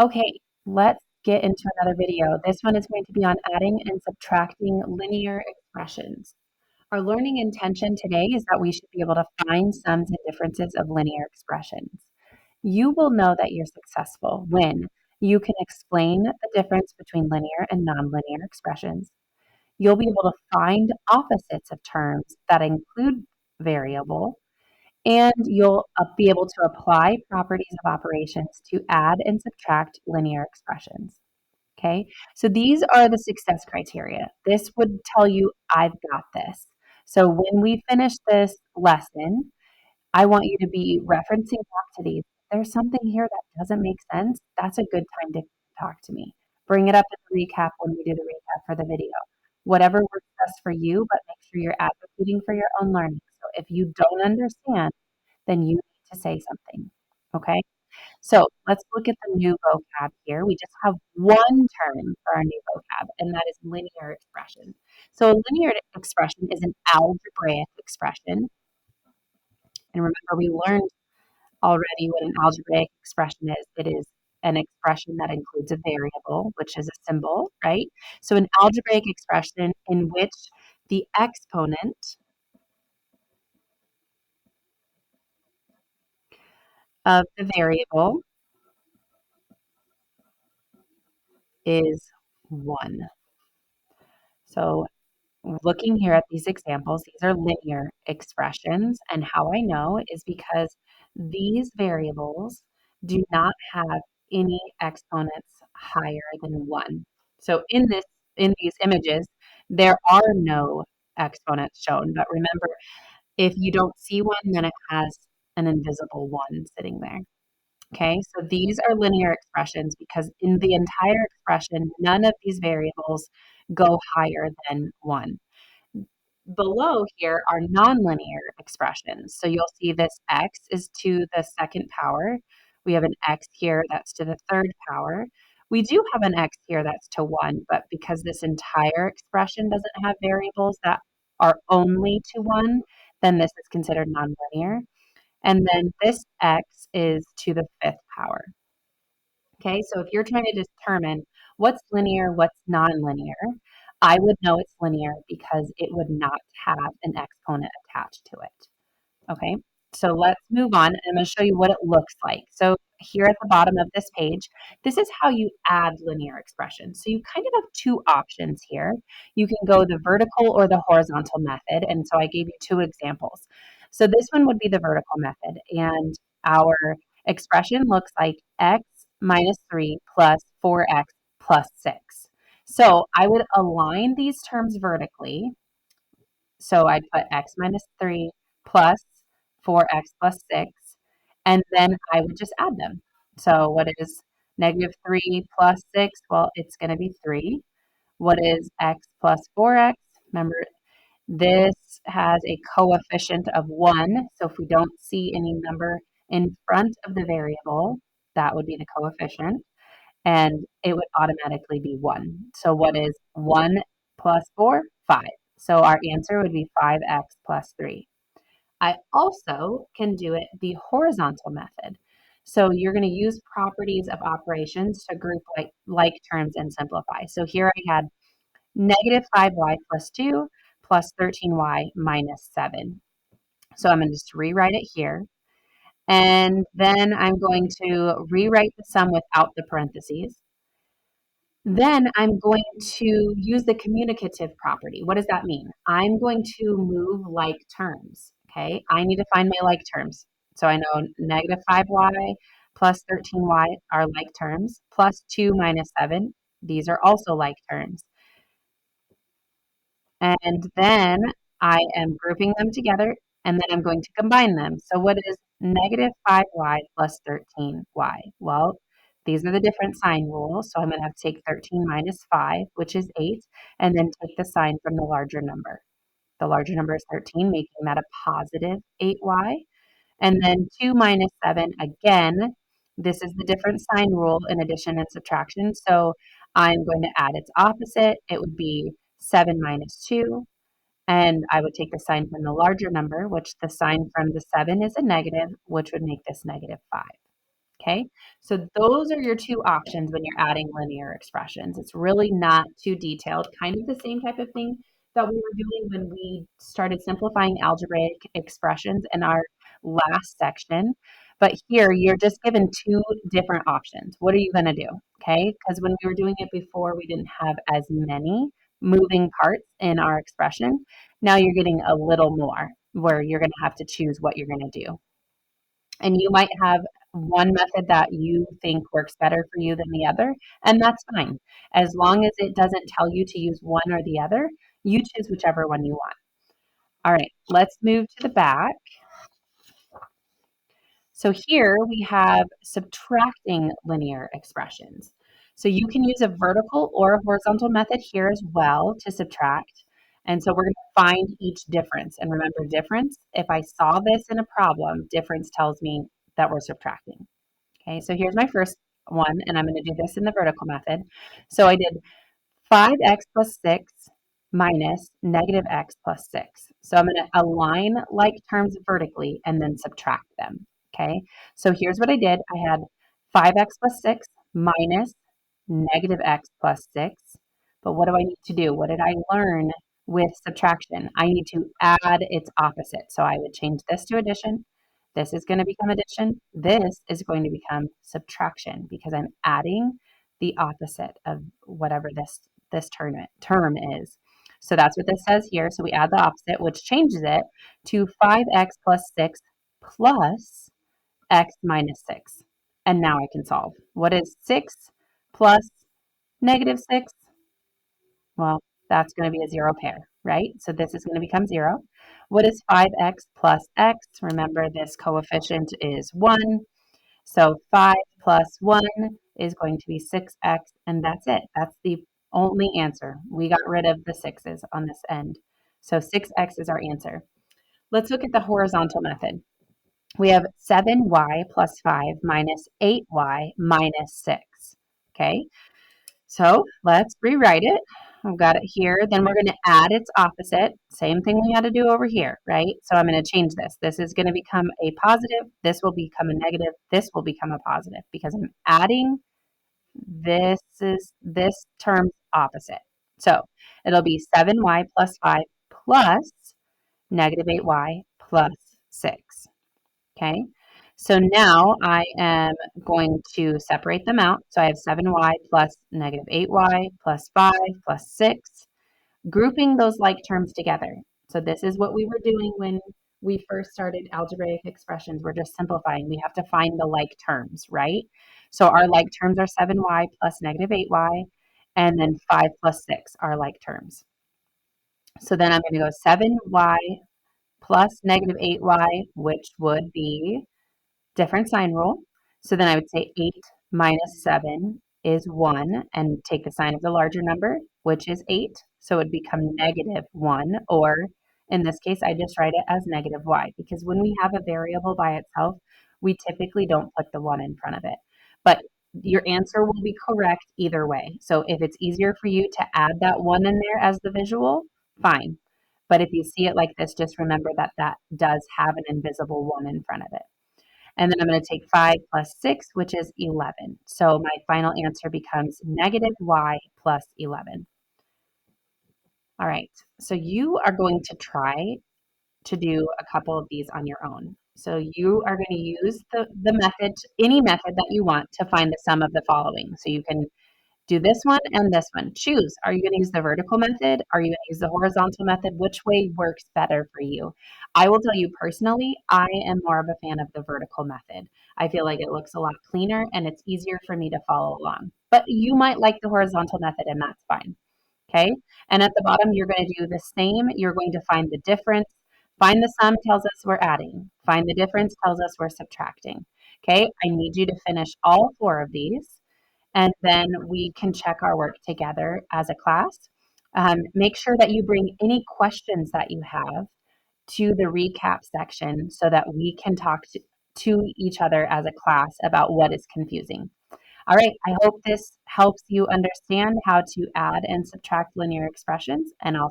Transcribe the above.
Okay, let's get into another video. This one is going to be on adding and subtracting linear expressions. Our learning intention today is that we should be able to find sums and differences of linear expressions. You will know that you're successful when you can explain the difference between linear and nonlinear expressions. You'll be able to find opposites of terms that include variable, and you'll be able to apply properties of operations to add and subtract linear expressions. Okay, so these are the success criteria. This would tell you, I've got this. So when we finish this lesson, I want you to be referencing back to these. If there's something here that doesn't make sense, that's a good time to talk to me. Bring it up in the recap when we do the recap for the video. Whatever works best for you, but make sure you're advocating for your own learning. So if you don't understand, then you need to say something. Okay? So let's look at the new vocab here. We just have one term for our new vocab, and that is linear expression. So a linear expression is an algebraic expression. And remember, we learned already what an algebraic expression is. It is an expression that includes a variable, which is a symbol, right? So an algebraic expression in which the exponent of the variable is 1. So looking here at these examples, these are linear expressions, and how I know is because these variables do not have any exponents higher than 1. So in these images, there are no exponents shown, but remember, if you don't see one, then it has an invisible 1 sitting there. Okay, so these are linear expressions because in the entire expression, none of these variables go higher than 1. Below here are nonlinear expressions. So you'll see this x is to the second power. We have an x here that's to the third power. We do have an x here that's to 1, but because this entire expression doesn't have variables that are only to 1, then this is considered nonlinear. And then this x is to the fifth power. Okay, so if you're trying to determine what's linear, what's nonlinear, I would know it's linear because it would not have an exponent attached to it. Okay, so let's move on. I'm going to show you what it looks like. So here at the bottom of this page, this is how you add linear expressions. So you kind of have two options here. You can go the vertical or the horizontal method. And so I gave you two examples. So this one would be the vertical method. And our expression looks like x minus 3 plus 4x plus 6. So I would align these terms vertically. So I'd put x minus 3 plus 4x plus 6, and then I would just add them. So what is negative 3 plus 6? Well, it's going to be 3. What is x plus 4x? Remember, this has a coefficient of 1. So if we don't see any number in front of the variable, that would be the coefficient, and it would automatically be 1. So what is 1 plus 4? 5. So our answer would be 5x plus 3. I also can do it the horizontal method. So you're going to use properties of operations to group like terms and simplify. So here I had negative 5y plus 2 plus 13y minus 7. So I'm going to just rewrite it here. And then I'm going to rewrite the sum without the parentheses. Then I'm going to use the communicative property. What does that mean? I'm going to move like terms. Okay, I need to find my like terms. So I know negative 5y plus 13y are like terms, plus 2 minus 7. These are also like terms. And then I am grouping them together, and then I'm going to combine them. So what is negative 5y plus 13y? Well, these are the different sign rules. So I'm going to have to take 13 minus 5, which is 8, and then take the sign from the larger number. The larger number is 13, making that a positive 8y. And then 2 minus 7, again, this is the different sign rule in addition and subtraction. So I'm going to add its opposite. It would be 7 minus 2. And I would take the sign from the larger number, which the sign from the 7 is a negative, which would make this negative 5. Okay, so those are your two options when you're adding linear expressions. It's really not too detailed, kind of the same type of thing that we were doing when we started simplifying algebraic expressions in our last section. But here you're just given two different options. What are you going to do? Okay, because when we were doing it before, we didn't have as many moving parts in our expression. Now you're getting a little more where you're going to have to choose what you're going to do. And you might have one method that you think works better for you than the other, and that's fine. As long as it doesn't tell you to use one or the other, you choose whichever one you want. All right, let's move to the back. So here we have subtracting linear expressions. So you can use a vertical or a horizontal method here as well to subtract. And so we're going to find each difference. And remember, difference, if I saw this in a problem, difference tells me that we're subtracting. Okay, so here's my first one, and I'm going to do this in the vertical method. So I did 5x plus 6 minus negative x plus 6. So I'm going to align like terms vertically and then subtract them. Okay, so here's what I did. I had 5x plus 6 minus negative x plus 6. But what do I need to do? What did I learn with subtraction? I need to add its opposite. So I would change this to addition. This is going to become addition. This is going to become subtraction because I'm adding the opposite of whatever this term is. So that's what this says here. So we add the opposite, which changes it to 5x plus 6 plus x minus 6. And now I can solve. What is 6 plus negative 6? Well, that's going to be a zero pair, right? So this is going to become 0. What is 5x plus x? Remember, this coefficient is 1. So 5 plus 1 is going to be 6x, and that's it. That's the only answer. We got rid of the 6's on this end. So 6x is our answer. Let's look at the horizontal method. We have 7y plus 5 minus 8y minus 6. Okay, so let's rewrite it. I've got it here. Then we're going to add its opposite. Same thing we had to do over here, right? So I'm going to change this. This is going to become a positive. This will become a negative. This will become a positive because I'm adding this term's opposite. So it'll be 7y plus 5 plus negative 8y plus 6. Okay, so now I am going to separate them out. So I have 7y plus negative 8y plus 5 plus 6, grouping those like terms together. So this is what we were doing when we first started algebraic expressions. We're just simplifying. We have to find the like terms, right? So our like terms are 7y plus negative 8y, and then 5 plus 6 are like terms. So then I'm going to go 7y plus negative 8y, which would be different sign rule. So then I would say 8 minus 7 is 1 and take the sign of the larger number, which is 8. So it would become negative 1, or in this case, I just write it as negative y because when we have a variable by itself, we typically don't put the 1 in front of it. But your answer will be correct either way. So if it's easier for you to add that 1 in there as the visual, fine. But if you see it like this, just remember that that does have an invisible 1 in front of it. And then I'm going to take 5 plus 6, which is 11. So my final answer becomes negative y plus 11. All right, so you are going to try to do a couple of these on your own. So you are going to use the method, any method that you want to find the sum of the following. So you can do this one and this one. Choose. Are you going to use the vertical method? Are you going to use the horizontal method? Which way works better for you? I will tell you personally, I am more of a fan of the vertical method. I feel like it looks a lot cleaner and it's easier for me to follow along. But you might like the horizontal method and that's fine. Okay. And at the bottom, you're going to do the same. You're going to find the difference. Find the sum tells us we're adding. Find the difference tells us we're subtracting. Okay. I need you to finish all 4 of these and then we can check our work together as a class. Make sure that you bring any questions that you have to the recap section so that we can talk to each other as a class about what is confusing. All right, I hope this helps you understand how to add and subtract linear expressions, and I'll